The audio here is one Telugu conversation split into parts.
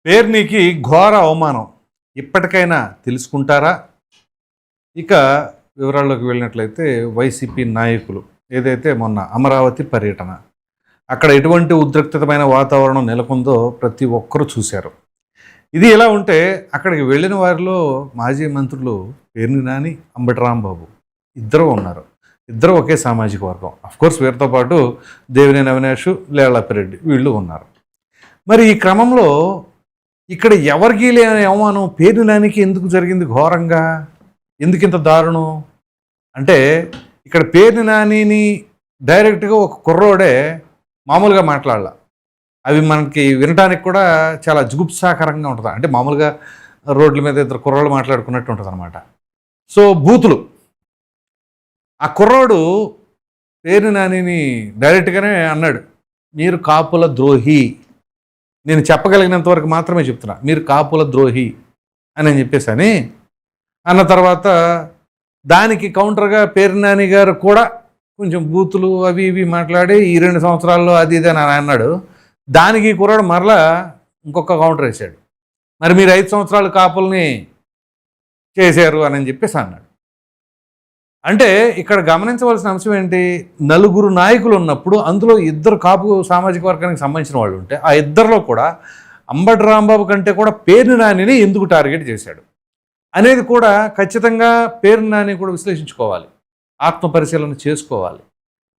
పేర్నికి ఘోర అవమానం. ఇప్పటికైనా తెలుసుకుంటారా? ఇక వివరాల్లోకి వెళ్ళినట్లయితే వైసీపీ నాయకులు ఏదైతే మొన్న అమరావతి పర్యటన, అక్కడ ఎటువంటి ఉద్రిక్తమైన వాతావరణం నెలకొందో ప్రతి ఒక్కరూ చూశారు. ఇది ఎలా ఉంటే అక్కడికి వెళ్ళిన వారిలో మాజీ మంత్రులు పేర్ని నాని, అంబటి రాంబాబు ఇద్దరు ఉన్నారు. ఇద్దరు ఒకే సామాజిక వర్గం. అఫ్కోర్స్ వీరితో పాటు దేవినేని అవినాష్, లేళ్లప్పిరెడ్డి వీళ్ళు ఉన్నారు. మరి ఈ క్రమంలో ఇక్కడ ఎవరికి లేని అవమానం పేర్ని నానికి ఎందుకు జరిగింది ఘోరంగా? ఎందుకు ఇంత దారుణం అంటే, ఇక్కడ పేర్ని నానిని డైరెక్ట్గా ఒక కుర్రోడే మామూలుగా మాట్లాడాల. అవి మనకి వినడానికి కూడా చాలా జుగుప్సాకరంగా ఉంటుంది. అంటే మామూలుగా రోడ్ల మీద ఇద్దరు కుర్రోళ్ళు మాట్లాడుకున్నట్టు ఉంటుంది అనమాట. సో బూతులు. ఆ కుర్రోడు పేర్ని నానిని డైరెక్ట్గానే అన్నాడు, మీరు కాపుల ద్రోహి. నేను చెప్పగలిగినంత వరకు మాత్రమే చెప్తున్నా, మీరు కాపుల ద్రోహి అని చెప్పేసి అన్న తర్వాత దానికి కౌంటర్గా పేర్ని నాని గారు కూడా కొంచెం బూతులు అవి ఇవి మాట్లాడి ఈ 2 సంవత్సరాల్లో అది ఇది అని అన్నాడు. దానికి కుర్రాడు మరలా ఇంకొక కౌంటర్ వేసాడు, మరి మీరు 5 సంవత్సరాలు కాపుల్ని చేశారు అని చెప్పేసి అన్నాడు. అంటే ఇక్కడ గమనించవలసిన అంశం ఏంటి, నలుగురు నాయకులు ఉన్నప్పుడు అందులో ఇద్దరు కాపు సామాజిక వర్గానికి సంబంధించిన వాళ్ళు ఉంటే ఆ ఇద్దరిలో కూడా అంబటి రాంబాబు కంటే కూడా పేర్ని నానిని ఎందుకు టార్గెట్ చేశాడు అనేది కూడా ఖచ్చితంగా పేర్ని నాని కూడా విశ్లేషించుకోవాలి, ఆత్మపరిశీలన చేసుకోవాలి.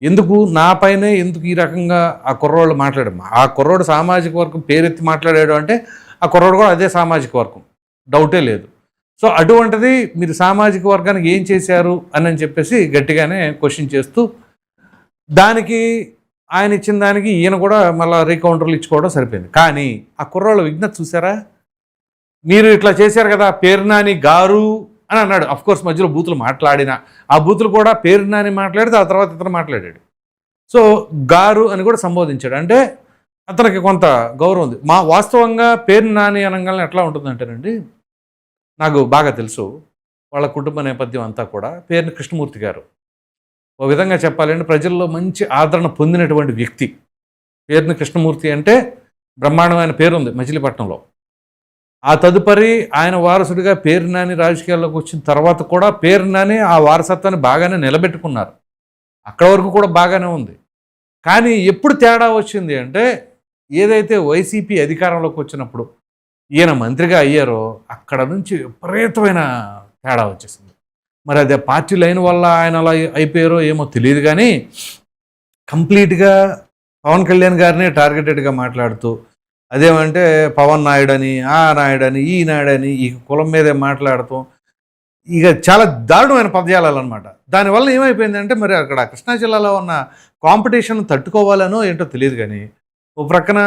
ఎందుకు నాపైనే ఎందుకు ఈ రకంగా ఆ కుర్రోళ్ళు మాట్లాడారు? ఆ కుర్రోడు సామాజిక వర్గం పేరెత్తి మాట్లాడాడు అంటే ఆ కుర్రోడు కూడా అదే సామాజిక వర్గం, డౌటే లేదు. సో అటువంటిది మీరు సామాజిక వర్గానికి ఏం చేశారు అని చెప్పేసి గట్టిగానే క్వశ్చన్ చేస్తూ, దానికి ఆయన ఇచ్చిన దానికి ఈయన కూడా మళ్ళీ రీకౌంటర్లు ఇచ్చుకోవడం సరిపోయింది. కానీ ఆ కుర్రోళ్ళ విజ్ఞత చూసారా? మీరు ఇట్లా చేశారు కదా పేర్ని నాని గారు అని అన్నాడు. అఫ్కోర్స్ మధ్యలో బూతులు మాట్లాడిన ఆ బూతులు కూడా పేర్ని నాని మాట్లాడితే ఆ తర్వాత ఇతను మాట్లాడాడు. సో గారు అని కూడా సంబోధించాడు. అంటే అతనికి కొంత గౌరవం ఉంది. వాస్తవంగా పేర్ని నాని అనగానే ఎట్లా ఉంటుందంటేనండి, నాకు బాగా తెలుసు వాళ్ళ కుటుంబ నేపథ్యం అంతా కూడా. పేర్ని కృష్ణమూర్తి గారు ఓ విధంగా చెప్పాలంటే ప్రజల్లో మంచి ఆదరణ పొందినటువంటి వ్యక్తి. పేర్ని కృష్ణమూర్తి అంటే బ్రహ్మాండమైన పేరు ఉంది మచిలీపట్నంలో. ఆ తదుపరి ఆయన వారసుడిగా పేర్ని నాని రాజకీయాల్లోకి వచ్చిన తర్వాత కూడా పేర్ని నాని ఆ వారసత్వాన్ని బాగానే నిలబెట్టుకున్నారు. అక్కడ వరకు కూడా బాగానే ఉంది. కానీ ఎప్పుడు తేడా వచ్చింది అంటే, ఏదైతే వైసీపీ అధికారంలోకి వచ్చినప్పుడు ఈయన మంత్రిగా అయ్యారో అక్కడ నుంచి విపరీతమైన తేడా వచ్చేసింది. మరి అదే పార్టీ లైన్ వల్ల ఆయన అలా అయిపోయారో ఏమో తెలియదు, కానీ కంప్లీట్గా పవన్ కళ్యాణ్ గారినే టార్గెటెడ్గా మాట్లాడుతూ, అదేమంటే పవన్ నాయుడని, ఆ నాయుడని, ఈ నాయుడని, ఈ కులం మీదే మాట్లాడుతూ ఇక చాలా దారుణమైన పదజాలన్నమాట. దానివల్ల ఏమైపోయిందంటే, మరి అక్కడ కృష్ణా జిల్లాలో ఉన్న కాంపిటీషన్ తట్టుకోవాలనో ఏంటో తెలియదు, కానీ ఓ ప్రక్కన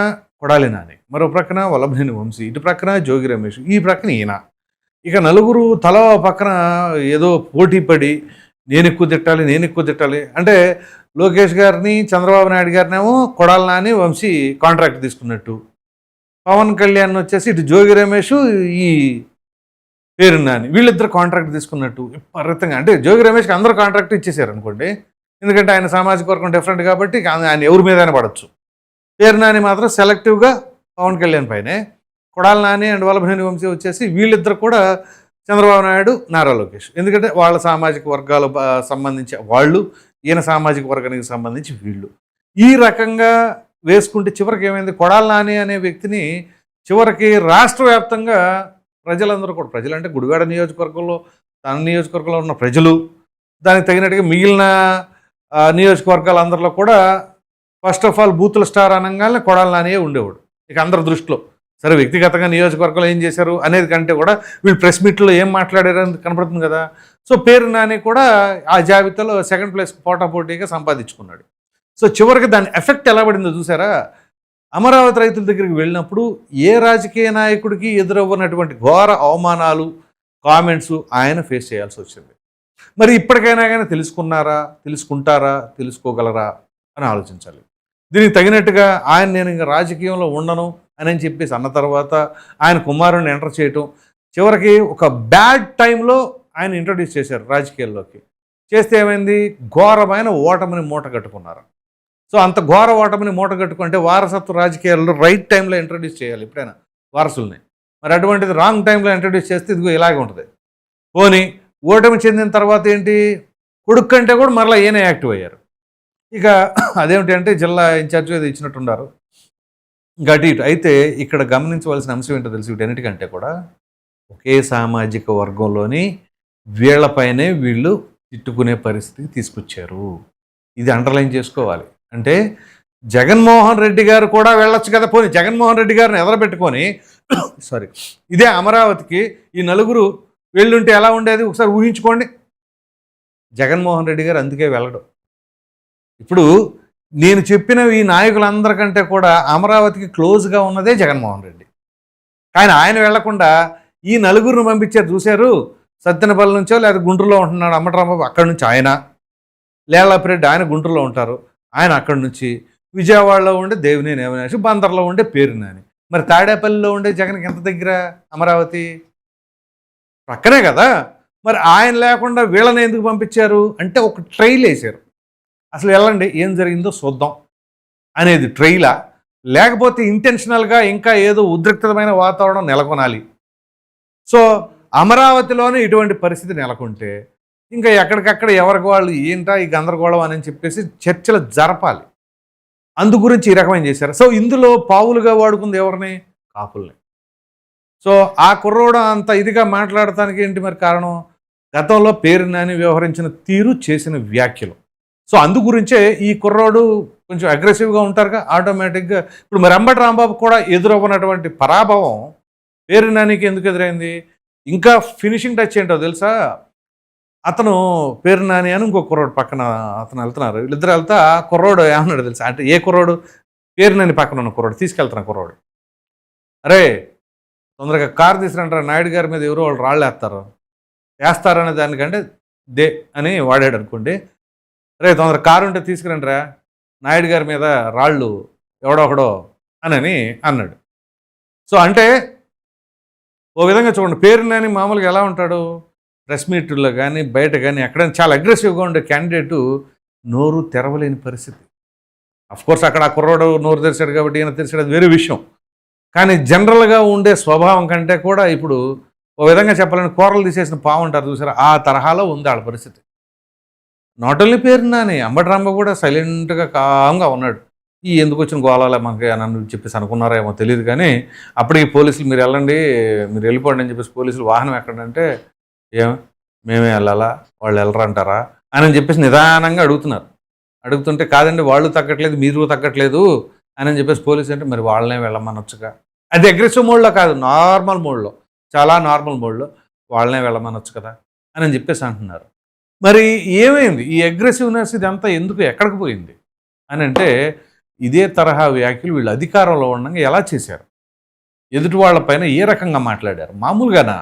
కొడాలి నాని, మరో ప్రక్కన వల్లభనేని వంశీ, ఇటు ప్రక్కన జోగి రమేష్, ఈ ప్రక్కన ఈయన. ఇక నలుగురు తల పక్కన ఏదో పోటీ పడి నేను ఎక్కువ తిట్టాలి అంటే లోకేష్ గారిని, చంద్రబాబు నాయుడు గారినేమో కొడాలి నాని, వంశీ కాంట్రాక్ట్ తీసుకున్నట్టు, పవన్ కళ్యాణ్ వచ్చేసి ఇటు జోగి రమేష్, ఈ పేర్ని నాని వీళ్ళిద్దరు కాంట్రాక్ట్ తీసుకున్నట్టు విపరీతంగా. అంటే జోగి రమేష్కి అందరూ కాంట్రాక్ట్ ఇచ్చేసారు అనుకోండి, ఎందుకంటే ఆయన సామాజిక వర్గం డిఫరెంట్ కాబట్టి ఆయన ఎవరి మీదైనా పడవచ్చు. పేర్ని నాని మాత్రం సెలెక్టివ్గా పవన్ కళ్యాణ్ పైనే, కొడాలి నాని అండ్ వల్లభనేని వంశీ వచ్చేసి వీళ్ళిద్దరు కూడా చంద్రబాబు నాయుడు, నారా లోకేష్, ఎందుకంటే వాళ్ళ సామాజిక వర్గాలు సంబంధించి వాళ్ళు, ఈయన సామాజిక వర్గానికి సంబంధించి వీళ్ళు. ఈ రకంగా వేసుకుంటే చివరికి ఏమైంది, కొడాలి నాని అనే వ్యక్తిని చివరికి రాష్ట్ర వ్యాప్తంగా ప్రజలందరూ కూడా, ప్రజలంటే గుడివాడ నియోజకవర్గంలో, తన నియోజకవర్గంలో ఉన్న ప్రజలు, దానికి తగినట్టుగా మిగిలిన నియోజకవర్గాలందరిలో కూడా ఫస్ట్ ఆఫ్ ఆల్ బూతుల స్టార్ అనగానే కొడాలి నానియే ఉండేవాడు. ఇక అందరి దృష్టిలో సరే వ్యక్తిగతంగా నియోజకవర్గంలో ఏం చేశారు అనేది కంటే కూడా వీళ్ళు ప్రెస్ మీట్లో ఏం మాట్లాడారు అని కనపడుతుంది కదా. సో పేర్ని నాని కూడా ఆ జాబితాలో 2nd ప్లేస్ పోటాపోటీగా సంపాదించుకున్నాడు. సో చివరికి దాని ఎఫెక్ట్ ఎలా పడిందో చూసారా? అమరావతి రైతుల దగ్గరికి వెళ్ళినప్పుడు ఏ రాజకీయ నాయకుడికి ఎదురవ్వనటువంటి ఘోర అవమానాలు, కామెంట్స్ ఆయన ఫేస్ చేయాల్సి వచ్చింది. మరి ఇప్పటికైనా కానీ తెలుసుకుంటారా, తెలుసుకోగలరా అని ఆలోచించాలి. దీనికి తగినట్టుగా నేను ఇంకా రాజకీయంలో ఉండను అని చెప్పేసి అన్న తర్వాత ఆయన కుమారుడిని ఎంటర్ చేయటం, చివరికి ఒక బ్యాడ్ టైంలో ఆయన ఇంట్రడ్యూస్ చేశారు రాజకీయాల్లోకి. చేస్తే ఏమైంది, ఘోరమైన ఓటమిని మూట కట్టుకున్నారు. సో అంత ఘోర ఓటమిని మూటగట్టుకుంటే వారసత్వ రాజకీయాల్లో రైట్ టైంలో ఇంట్రడ్యూస్ చేయాలి ఎప్పుడైనా. వారసుల్ని. మరి అటువంటిది రాంగ్ టైంలో ఇంట్రడ్యూస్ చేస్తే ఇదిగో ఇలాగే ఉంటుంది. పోనీ ఓటమి చెందిన తర్వాత ఏంటి, కొడుకు కంటే కూడా మరలా ఈయనే యాక్టివ్ అయ్యారు. ఇక అదేమిటి అంటే జిల్లా ఇన్ఛార్జ్ ఏదో ఇచ్చినట్టున్నారు. ఇంకా అటు ఇటు. అయితే ఇక్కడ గమనించవలసిన అంశం ఏంటో తెలుసు, వీటన్నిటికంటే కూడా ఒకే సామాజిక వర్గంలోని వీళ్ళపైనే వీళ్ళు తిట్టుకునే పరిస్థితికి తీసుకొచ్చారు. ఇది అండర్లైన్ చేసుకోవాలి. అంటే జగన్మోహన్ రెడ్డి గారు కూడా వెళ్ళొచ్చు కదా, పోనీ జగన్మోహన్ రెడ్డి గారిని ఎదరబెట్టుకొని సారీ ఇదే అమరావతికి ఈ నలుగురు వెళ్ళుంటే ఎలా ఉండేది ఒకసారి ఊహించుకోండి. జగన్మోహన్ రెడ్డి గారు అందుకే వెళ్ళడం. ఇప్పుడు నేను చెప్పిన ఈ నాయకులందరికంటే కూడా అమరావతికి క్లోజ్గా ఉన్నదే జగన్మోహన్ రెడ్డి. కానీ ఆయన వెళ్లకుండా ఈ నలుగురిని పంపించారు చూశారు. సత్తెనపల్లి నుంచో లేదా గుంటూరులో ఉంటున్నాడు అంబటరాంబాబు, అక్కడి నుంచి ఆయన, లేళ్లపిరెడ్డి ఆయన గుంటూరులో ఉంటారు, ఆయన అక్కడి నుంచి, విజయవాడలో ఉండే దేవినేని అవినాష్, బందర్లో ఉండే పేరునాని. మరి తాడేపల్లిలో ఉండే జగన్కి ఎంత దగ్గర అమరావతి? పక్కనే కదా. మరి ఆయన లేకుండా వీళ్ళని ఎందుకు పంపించారు అంటే ఒక ట్రైల్ వేశారు. అసలు వెళ్ళండి ఏం జరిగిందో చూద్దాం అనేది ట్రైలా, లేకపోతే ఇంటెన్షనల్గా ఇంకా ఏదో ఉద్రిక్తమైన వాతావరణం నెలకొనాలి. సో అమరావతిలోనే ఇటువంటి పరిస్థితి నెలకొంటే ఇంకా ఎక్కడికక్కడ ఎవరికి వాళ్ళు ఏంటా ఈ గందరగోళం అని చెప్పేసి చర్చలు జరపాలి. అందు గురించి ఈ రకమైన చేశారు. సో ఇందులో పావులుగా వాడుకుంది ఎవరిని? కాపుల్ని. సో ఆ కుర్రోడు అంత ఇదిగా మాట్లాడటానికి ఏంటి మరి కారణం? గతంలో పేరునాని వ్యవహరించిన తీరు, చేసిన వ్యాఖ్యలు. సో అందు గురించే ఈ కుర్రోడు కొంచెం అగ్రెసివ్గా ఉంటారుగా ఆటోమేటిక్గా. ఇప్పుడు మరి అంబటి రాంబాబు కూడా ఎదురవ్వనటువంటి పరాభవం పేరునానికి ఎందుకు ఎదురైంది? ఇంకా ఫినిషింగ్ టచ్ ఏంటో తెలుసా? అతను పేరునాని అని ఇంకో కుర్రోడు పక్కన అతను వెళ్తున్నారు. వీళ్ళిద్దరు వెళ్తా కుర్రోడు ఏమన్నాడు తెలుసా? అంటే ఏ కుర్రోడు? పేరునాని పక్కన ఉన్న కుర్రోడు తీసుకెళ్తున్న కుర్రోడు, అరే తొందరగా కారు తీసుకురంటారా, నాయుడు గారి మీద ఎవరో వాళ్ళు రాళ్ళు వేస్తారనే దానికంటే దే అని వాడాడు అనుకోండి. రే తొందర కారు ఉంటే తీసుకురండిరా, నాయుడు గారి మీద రాళ్ళు ఎవడొకడో అని అన్నాడు. సో అంటే ఓ విధంగా చూడండి, పేరునాని మామూలుగా ఎలా ఉంటాడు? ప్రెస్ మీట్లో కానీ బయట కానీ ఎక్కడైనా చాలా అగ్రెసివ్గా ఉండే క్యాండిడేటు నోరు తెరవలేని పరిస్థితి. అఫ్కోర్స్ అక్కడ ఆ కుర్రోడు నోరు తెరిచాడు కాబట్టి ఈయన తెరిచాడు, అది వేరే విషయం. కానీ జనరల్గా ఉండే స్వభావం కంటే కూడా ఇప్పుడు ఓ విధంగా చెప్పాలని కూరలు తీసేసిన పావు ఉంటారు చూసారా, ఆ తరహాలో ఉంది వాళ్ళ పరిస్థితి. నాట్ ఓన్లీ పేరునాని, అంబటి రాంబాబు కూడా సైలెంట్గా కామ్గా ఉన్నాడు. ఈ ఎందుకు వచ్చిన గోళాలే మనకి నన్ను చెప్పేసి అనుకున్నారేమో తెలియదు. కానీ అప్పటికి పోలీసులు మీరు వెళ్ళండి, మీరు వెళ్ళిపోండి అని చెప్పేసి పోలీసులు వాహనం ఎక్కడంటే మేమే వెళ్ళాలా, వాళ్ళు వెళ్ళరంటారా అని చెప్పేసి నిదానంగా అడుగుతున్నారు. అడుగుతుంటే కాదండి వాళ్ళు తగ్గట్లేదు, మీరు తగ్గట్లేదు అని చెప్పేసి పోలీసు అంటే మరి వాళ్ళనే వెళ్ళమనొచ్చుగా. అది అగ్రెసివ్ మోడ్లో కాదు, నార్మల్ మోడ్లో, చాలా నార్మల్ మోడ్లో వాళ్ళనే వెళ్ళమనొచ్చు కదా అని చెప్పేసి అంటున్నారు. మరి ఏమైంది ఈ అగ్రెసివ్నెస్? ఇదంతా ఎందుకు, ఎక్కడికి పోయింది అని అంటే ఇదే తరహా వ్యాఖ్యలు వీళ్ళు అధికారంలో ఉండగా ఎలా చేశారు, ఎదుటి వాళ్ళపైన ఏ రకంగా మాట్లాడారు మామూలుగానా?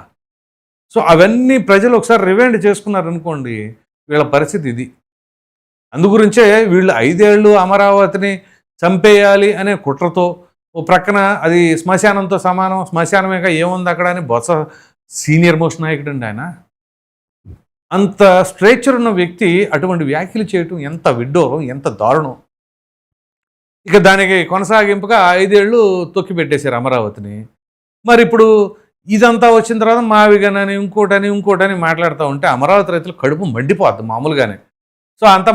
సో అవన్నీ ప్రజలు ఒకసారి రివైండ్ చేసుకున్నారనుకోండి, వీళ్ళ పరిస్థితి ఇది. అందుగురించే వీళ్ళు 5 ఏళ్ళు అమరావతిని చంపేయాలి అనే కుట్రతో ఓ ప్రక్కన అది శ్మశానంతో సమానం, శ్మశానమేగా ఏముంది అక్కడ అని బొత్స సీనియర్ మోస్ట్ నాయకుడు అండి ఆయన. అంత స్ట్రేచర్ ఉన్న వ్యక్తి అటువంటి వ్యాఖ్యలు చేయటం ఎంత విడ్డూరం, ఎంత దారుణం. ఇక దానికి కొనసాగింపుగా 5 ఏళ్ళు తొక్కి పెట్టేశారు అమరావతిని. మరి ఇప్పుడు ఇదంతా వచ్చిన తర్వాత మావిగనని ఇంకోటని మాట్లాడుతూ ఉంటే అమరావతి రైతులు కడుపు మండిపోద్ది మామూలుగానే. సో అంత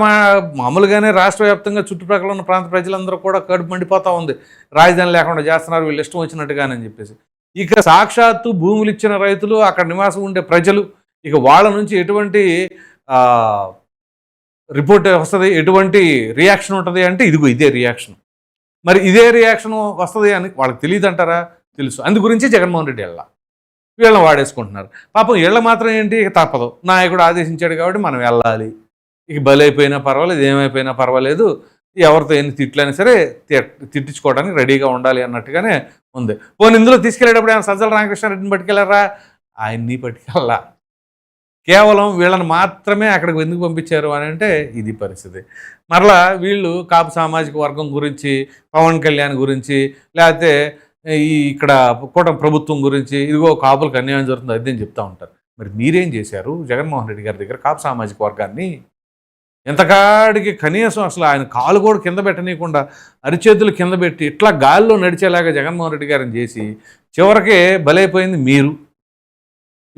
మామూలుగానే రాష్ట్ర వ్యాప్తంగా చుట్టుప్రక్కల ఉన్న ప్రాంత ప్రజలందరూ కూడా కడుపు మండిపోతూ ఉంది. రాజధాని లేకుండా చేస్తున్నారు వీళ్ళు ఇష్టం వచ్చినట్టుగానని చెప్పేసి. ఇక సాక్షాత్తు భూములు ఇచ్చిన రైతులు, అక్కడ నివాసం ఉండే ప్రజలు, ఇక వాళ్ళ నుంచి ఎటువంటి రిపోర్ట్ వస్తుంది, ఎటువంటి రియాక్షన్ ఉంటుంది అంటే ఇదిగో ఇదే రియాక్షన్. మరి ఇదే రియాక్షన్ వస్తుంది అని వాళ్ళకి తెలియదు అంటారా? తెలుసు. అందు గురించి జగన్మోహన్ రెడ్డి వీళ్ళని వాడేసుకుంటున్నారు. పాపం వీళ్ళ మాత్రం ఏంటి, ఇక తప్పదు, నాయకుడు ఆదేశించాడు కాబట్టి మనం వెళ్ళాలి, ఇక బలైపోయినా పర్వాలేదు, ఏమైపోయినా పర్వాలేదు, ఎవరితో ఎన్ని తిట్లైనా సరే తిట్టించుకోవడానికి రెడీగా ఉండాలి అన్నట్టుగానే ఉంది. పోనీ ఇందులో తీసుకెళ్ళేటప్పుడు ఏమైనా సజ్జల రామకృష్ణారెడ్డిని పట్టుకెళ్ళారా? ఆయన్ని పట్టుకెళ్ళా. కేవలం వీళ్ళని మాత్రమే అక్కడికి ఎందుకు పంపించారు అని అంటే ఇది పరిస్థితి. మరలా వీళ్ళు కాపు సామాజిక వర్గం గురించి, పవన్ కళ్యాణ్ గురించి, లేకపోతే ఇక్కడ కూటమి ప్రభుత్వం గురించి, ఇదిగో కాపులకు అన్యాయం జరుగుతుంది అది అని చెప్తూ ఉంటారు. మరి మీరేం చేశారు జగన్మోహన్ రెడ్డి గారి దగ్గర కాపు సామాజిక వర్గాన్ని? ఎంతకాడికి కనీసం అసలు ఆయన కాలు కూడా కింద పెట్టనీయకుండా అరిచేతులు కింద పెట్టి ఇట్లా గాల్లో నడిచేలాగా జగన్మోహన్ రెడ్డి గారిని చేసి చివరికి బలైపోయింది మీరు.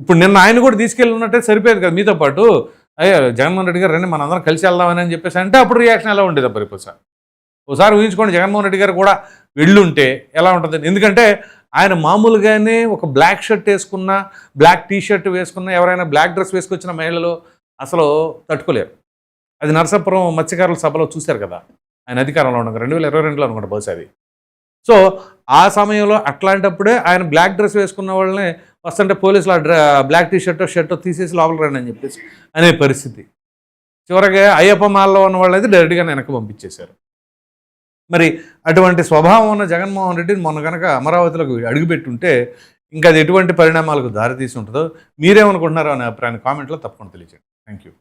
ఇప్పుడు నిన్న ఆయన కూడా తీసుకెళ్ళి ఉన్నట్టే సరిపోయేది కదా మీతో పాటు. అయ్యో జగన్మోహన్ రెడ్డి గారు రండి మనందరం కలిసి వెళ్దామని అని చెప్పేసి అంటే అప్పుడు రియాక్షన్ ఎలా ఉండేది అప్పుడు ఇప్పుడు సార్. ఒకసారి ఊహించుకోండి జగన్మోహన్ రెడ్డి గారు కూడా వెళ్ళుంటే ఎలా ఉంటుంది. ఎందుకంటే ఆయన మామూలుగానే ఒక బ్లాక్ షర్ట్ వేసుకున్న, బ్లాక్ టీ షర్ట్ వేసుకున్న, ఎవరైనా బ్లాక్ డ్రెస్ వేసుకొచ్చిన మహిళలు అసలు తట్టుకోలేరు. అది నరసాపురం మత్స్యకారుల సభలో చూశారు కదా ఆయన అధికారంలో ఉండగా 2022లో అనుకుంటా బహుశా అది. సో ఆ సమయంలో అట్లాంటప్పుడే ఆయన బ్లాక్ డ్రెస్ వేసుకున్న వాళ్ళని వస్తుంటే పోలీసులు బ్లాక్ టీ షర్టో తీసేసి లోపలికి రండి అని చెప్పేసి అనే పరిస్థితి. చివరికి అయ్యప్ప మాల్లో ఉన్న వాళ్ళైతే డైరెక్ట్గా వెనక్కి పంపించేశారు. మరి అటువంటి స్వభావం ఉన్న జగన్మోహన్ రెడ్డిని మొన్న కనుక అమరావతిలోకి అడుగుపెట్టుంటే ఇంకా అది ఎటువంటి పరిణామాలకు దారితీసి ఉంటుందో మీరేమనుకుంటున్నారో అనే అభిప్రాయాన్ని కామెంట్లో తప్పకుండా తెలియజేయండి. Thank you.